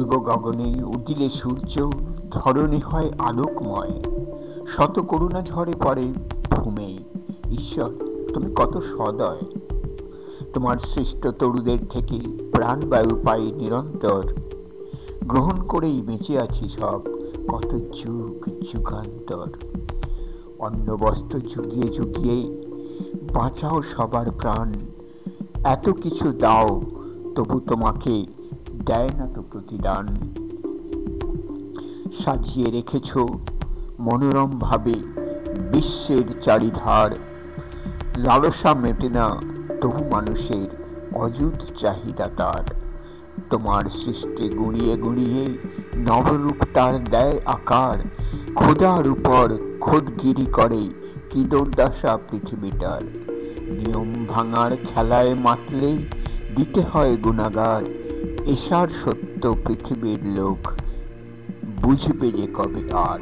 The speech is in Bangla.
পূর্ব গগনে উদিলে সূর্য, ধরণী হয় আলোকময়, শত করুণা ঝরে পড়ে ভূমে। ঈশ্বর, তুমি কত সদয়! তোমার সৃষ্ট তরুদের থেকে প্রাণবায়ু পাই নিরন্তর, গ্রহণ করেই বেঁচে আছি সব কত যুগ যুগান্তর। অন্ন বস্ত্র যুগিয়ে যুগিয়ে বাঁচাও সবার প্রাণ, এত কিছু দাও তবু তোমাকে দেয় না তো প্রতিদান। সাজিয়ে রেখেছ মনোরম ভাবে বিশ্বের চারিধার, লালসা মেটে না তবু মানুষের অযুত চাহিদা তার। তোমার সৃষ্টি গুঁড়িয়ে গুঁড়িয়ে নবরূপ তার দেয় আকার, খোদার উপর খোদগিরি করে কি দুর্দশা পৃথিবীটার। নিয়ম ভাঙার খেলায় মাতলেই দিতে হয় গুণাগার, এসার সত্য পৃথিবীর লোক বুঝবে যে কবে আর।